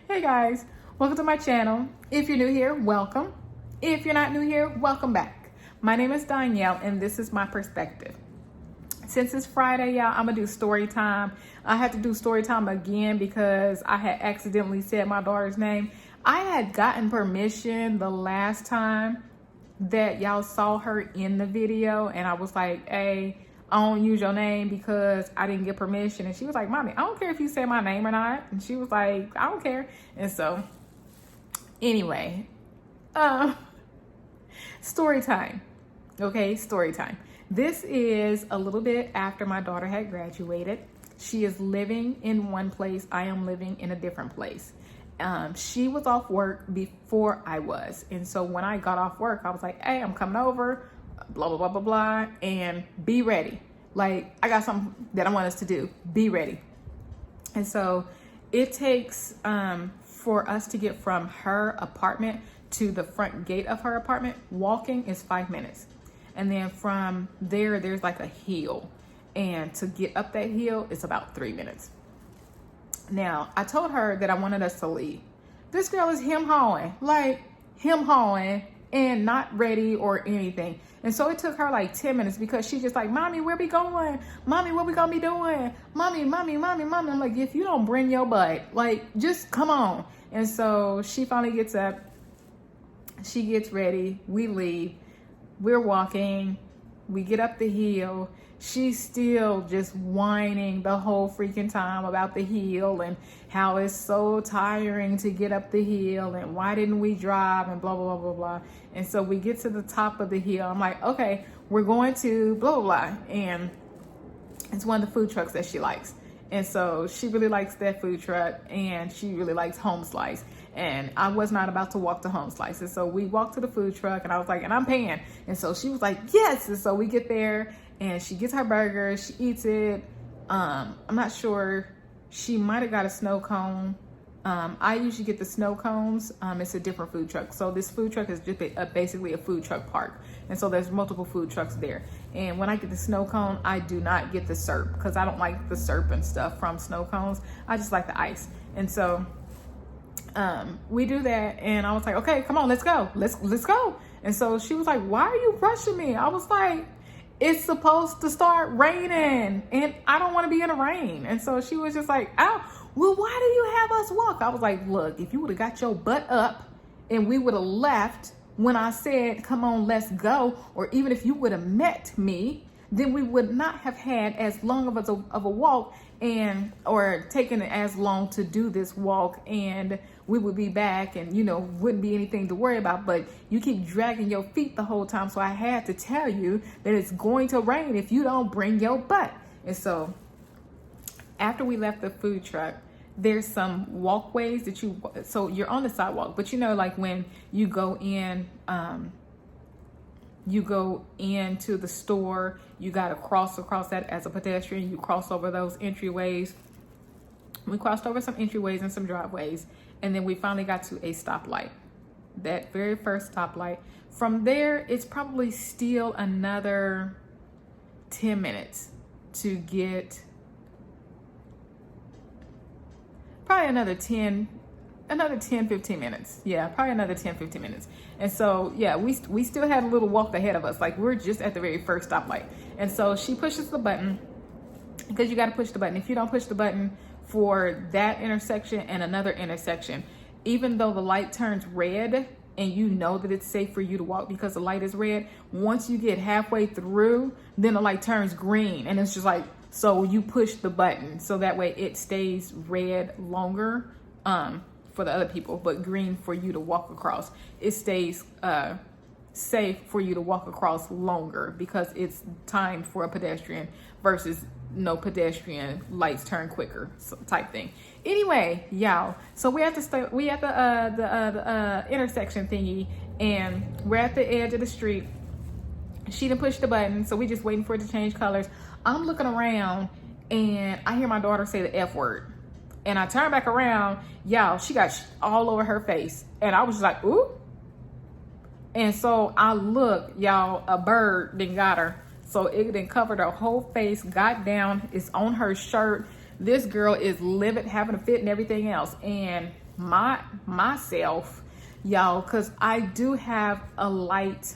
Hey guys, welcome to my channel. If you're new here, welcome. If you're not new here, welcome back. My name is Danielle and this is my perspective. Since it's Friday, y'all, I'm gonna do story time. I had to do story time again because I had accidentally said my daughter's name. I had gotten permission the last time that y'all saw her in the video, and I was like, hey, I don't use your name because I didn't get permission. And she was like, Mommy, I don't care if you say my name or not. And she was like, I don't care. And so anyway, story time. Okay, story time. This is a little bit after my daughter had graduated. She is living in one place. I am living in a different place. She was off work before I was. And so when I got off work, I was like, hey, I'm coming over, blah, blah, blah, blah, blah, and be ready. Like, I got something that I want us to do. Be ready. And so it takes, for us to get from her apartment to the front gate of her apartment, walking is 5 minutes. And then from there, there's like a hill. And to get up that hill, it's about 3 minutes. Now, I told her that I wanted us to leave. This girl is hem-hawing and not ready or anything. And so it took her like 10 minutes because she's just like, Mommy, where we going? Mommy, what we gonna be doing? Mommy. I'm like, if you don't bring your butt, like, just come on. And so she finally gets up. She gets ready. We leave. We're walking. We get up the hill. She's still just whining the whole freaking time about the hill and how it's so tiring to get up the hill and why didn't we drive and blah, blah, blah, blah, blah. And so we get to the top of the hill. I'm like, okay, we're going to blah, blah, blah. And it's one of the food trucks that she likes. And so she really likes that food truck and she really likes Home Slice. And I was not about to walk to Home Slice. And so we walked to the food truck and I was like, and I'm paying. And so she was like, yes. And so we get there and she gets her burger. She eats it. I'm not sure. She might have got a snow cone. I usually get the snow cones. It's a different food truck. So this food truck is just basically a food truck park. And so there's multiple food trucks there. And when I get the snow cone, I do not get the syrup because I don't like the syrup and stuff from snow cones. I just like the ice. And so we do that. And I was like, okay, come on, let's go. Let's go. And so she was like, why are you rushing me? I was like, it's supposed to start raining and I don't want to be in the rain. And so she was just like, oh, well, why do you have us walk? I was like, look, if you would have got your butt up and we would have left when I said, come on, let's go. Or even if you would have met me, then we would not have had as long of a walk and or taken as long to do this walk, and we would be back and wouldn't be anything to worry about. But you keep dragging your feet the whole time, so I had to tell you that it's going to rain if you don't bring your butt. And so after we left the food truck, there's some walkways that so you're on the sidewalk, but like when you go in, you go into the store, you got to cross across that as a pedestrian. You cross over those entryways. We crossed over some entryways and some driveways, and then we finally got to a stoplight, that very first stoplight. From there, it's probably still another 10 minutes to get, probably another 10, 15 minutes. Yeah, probably another 10, 15 minutes. And so, yeah, we still had a little walk ahead of us. Like, we're just at the very first stoplight. And so she pushes the button because you got to push the button. If you don't push the button for that intersection and another intersection, even though the light turns red and you know that it's safe for you to walk because the light is red, once you get halfway through, then the light turns green. And it's just like, so you push the button so that way it stays red longer, for the other people, but green for you to walk across. It stays safe for you to walk across longer because it's timed for a pedestrian versus no pedestrian, lights turn quicker type thing. Anyway, y'all, so we're at the intersection thingy, and we're at the edge of the street. She didn't push the button, so we just waiting for it to change colors. I'm looking around and I hear my daughter say the F word. And I turned back around, y'all, she got all over her face. And I was just like, ooh. And so I look, y'all, a bird then got her. So it then covered her whole face, got down, it's on her shirt. This girl is livid, having a fit and everything else. And myself, y'all, because I do have a light.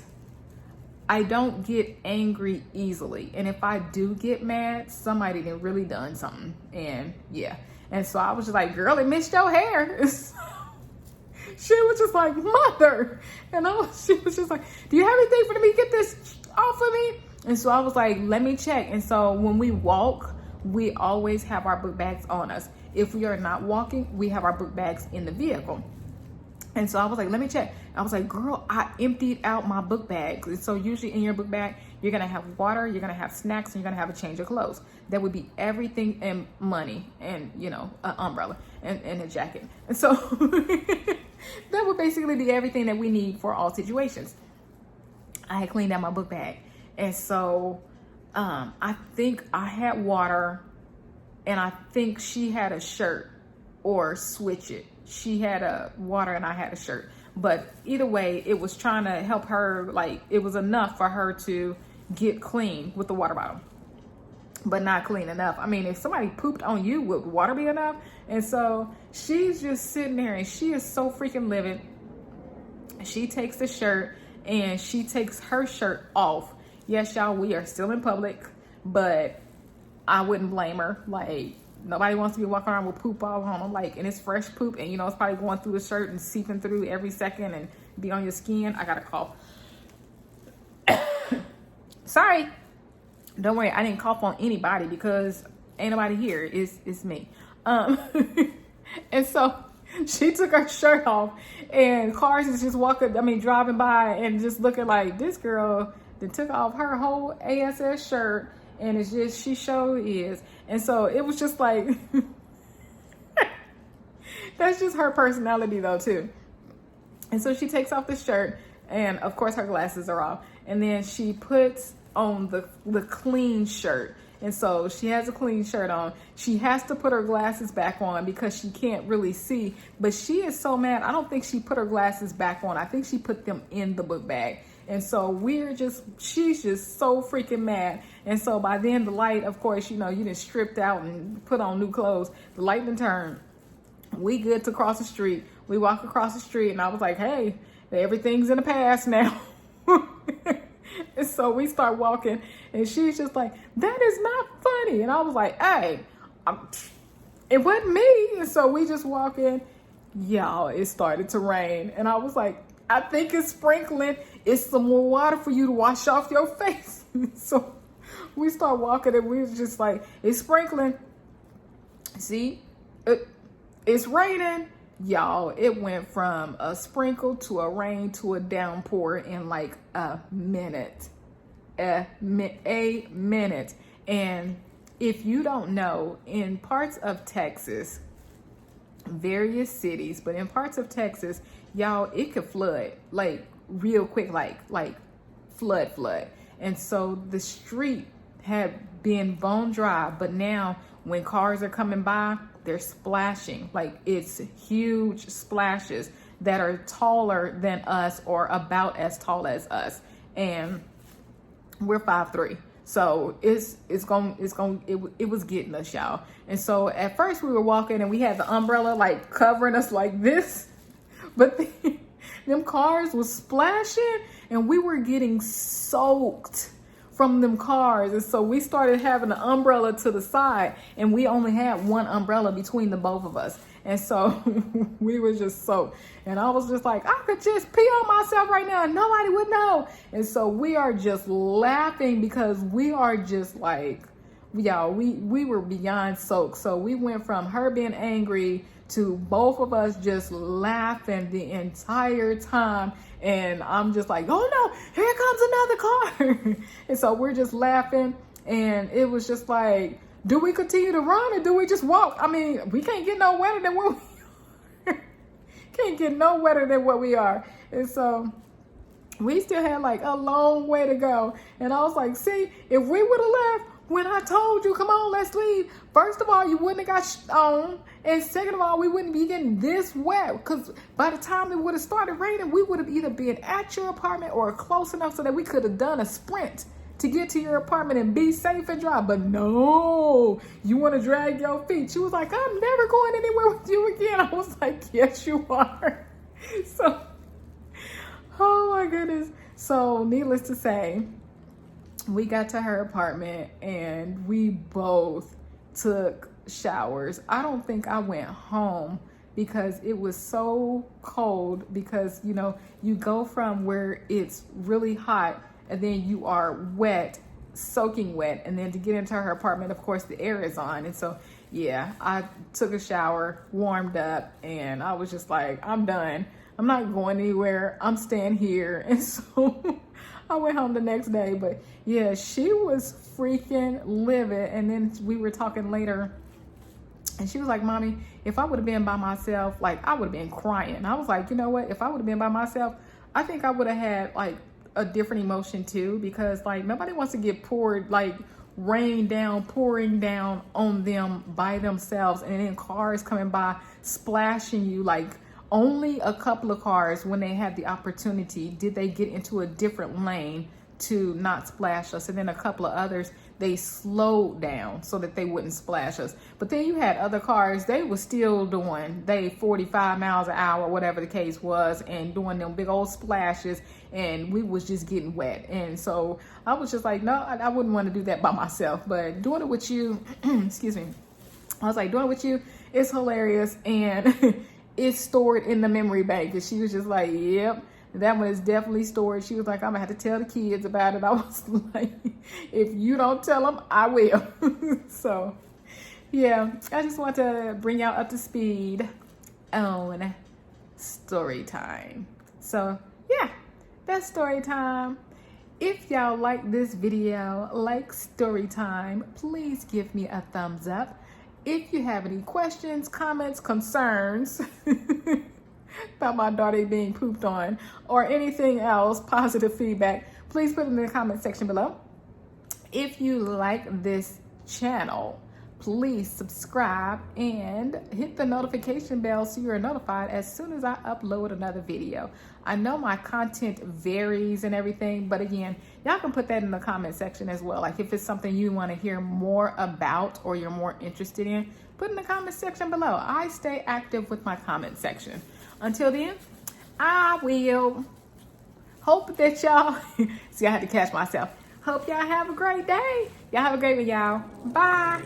I don't get angry easily. And if I do get mad, somebody done really done something. And yeah. And so I was just like, girl, it missed your hair. She was just like, mother. And she was just like, do you have anything for me to get this off of me? And so I was like, let me check. And so when we walk, we always have our book bags on us. If we are not walking, we have our book bags in the vehicle. And so I was like, let me check. I was like, girl, I emptied out my book bags. And so usually in your book bag, you're going to have water, you're going to have snacks, and you're going to have a change of clothes. That would be everything, and money, and, you know, an umbrella and a jacket. And so that would basically be everything that we need for all situations. I had cleaned out my book bag. And so I think I had water, and I think she had a shirt, or switch it. She had a water and I had a shirt. But either way, it was trying to help her, like, it was enough for her to get clean with the water bottle, but not clean enough. I mean, if somebody pooped on you, would water be enough? And so she's just sitting there, and she is so freaking livid. She takes the shirt, and she takes her shirt off. Yes, y'all, we are still in public, but I wouldn't blame her. Like, nobody wants to be walking around with poop all on them, like, and it's fresh poop, and you know, it's probably going through the shirt and seeping through every second and be on your skin. I got a cough. Sorry. Don't worry, I didn't cough on anybody because ain't nobody here. It's me. And so she took her shirt off, and cars is just driving by and just looking like, this girl that took off her whole ASS shirt. And it's just, she sure is. And so it was just like, that's just her personality though too. And so she takes off the shirt, and of course her glasses are off. And then she puts on the clean shirt. And so she has a clean shirt on. She has to put her glasses back on because she can't really see. But she is so mad. I don't think she put her glasses back on. I think she put them in the book bag. And so she's just so freaking mad. And so by then the light, of course, you know, you done stripped out and put on new clothes. The light done turned. We good to cross the street. We walk across the street, and I was like, hey, everything's in the past now. And so we start walking, and she's just like, that is not funny. And I was like, hey, it wasn't me. And so we just walk in. Y'all, it started to rain. And I was like, I think it's sprinkling. It's some more water for you to wash off your face. So we start walking, and we was just like, it's sprinkling. See, it's raining. Y'all, it went from a sprinkle to a rain to a downpour in like a minute. A minute. And if you don't know, in parts of Texas, various cities, but in parts of Texas, y'all, it could flood like real quick, like flood. And so the street had been bone dry, but now when cars are coming by, they're splashing. Like, it's huge splashes that are taller than us, or about as tall as us. And we're 5'3". So it was getting us, y'all. And so at first we were walking, and we had the umbrella like covering us like this, but them cars was splashing, and we were getting soaked from them cars. And so we started having an umbrella to the side, and we only had one umbrella between the both of us. And so we were just soaked. And I was just like, I could just pee on myself right now and nobody would know. And so we are just laughing because we are just like, y'all, we were beyond soaked. So we went from her being angry to both of us just laughing the entire time. And I'm just like, oh no, here comes another car. And so we're just laughing. And it was just like, do we continue to run or do we just walk? I mean, we can't get no wetter than what we are. Can't get no wetter than what we are. And so we still had like a long way to go. And I was like, see, if we would have left when I told you, come on, let's leave. First of all, you wouldn't have got on. And second of all, we wouldn't be getting this wet. Because by the time it would have started raining, we would have either been at your apartment or close enough so that we could have done a sprint to get to your apartment and be safe and dry. But no, you want to drag your feet. She was like, I'm never going anywhere with you again. I was like, yes, you are. So, oh my goodness. So needless to say, we got to her apartment and we both took showers. I don't think I went home because it was so cold, because you know, you go from where it's really hot and then you are wet, soaking wet, and then to get into her apartment, of course the air is on. And so yeah, I took a shower, warmed up, and I was just like, I'm done. I'm not going anywhere. I'm staying here. And so I went home the next day. But yeah, she was freaking livid. And then we were talking later, and she was like, Mommy, if I would have been by myself, like I would have been crying. And I was like, you know what? If I would have been by myself, I think I would have had like a different emotion too, because like nobody wants to get poured, like pouring down on them by themselves, and then cars coming by splashing you. Like only a couple of cars, when they had the opportunity, did they get into a different lane to not splash us, and then a couple of others, they slowed down so that they wouldn't splash us. But then you had other cars, they were still doing 45 miles an hour, whatever the case was, and doing them big old splashes, and we was just getting wet. And so I was just like, no, I wouldn't want to do that by myself. But doing it with you, excuse me, I was like, doing it with you is hilarious, and it's stored in the memory bank. And she was just like, yep, that one is definitely stored. She was like, I'm gonna have to tell the kids about it. I was like, if you don't tell them, I will. So yeah, I just want to bring y'all up to speed on story time. So yeah, that's story time. If y'all like this video, like story time, please give me a thumbs up. If you have any questions, comments, concerns about my daughter being pooped on, or anything else, positive feedback, please put it in the comment section below. If you like this channel, please subscribe and hit the notification bell so you're notified as soon as I upload another video. I know my content varies and everything, but again, y'all can put that in the comment section as well. Like if it's something you want to hear more about or you're more interested in, put in the comment section below. I stay active with my comment section. Until then, I will hope that y'all, see, I had to catch myself. Hope y'all have a great day. Y'all have a great one, y'all. Bye.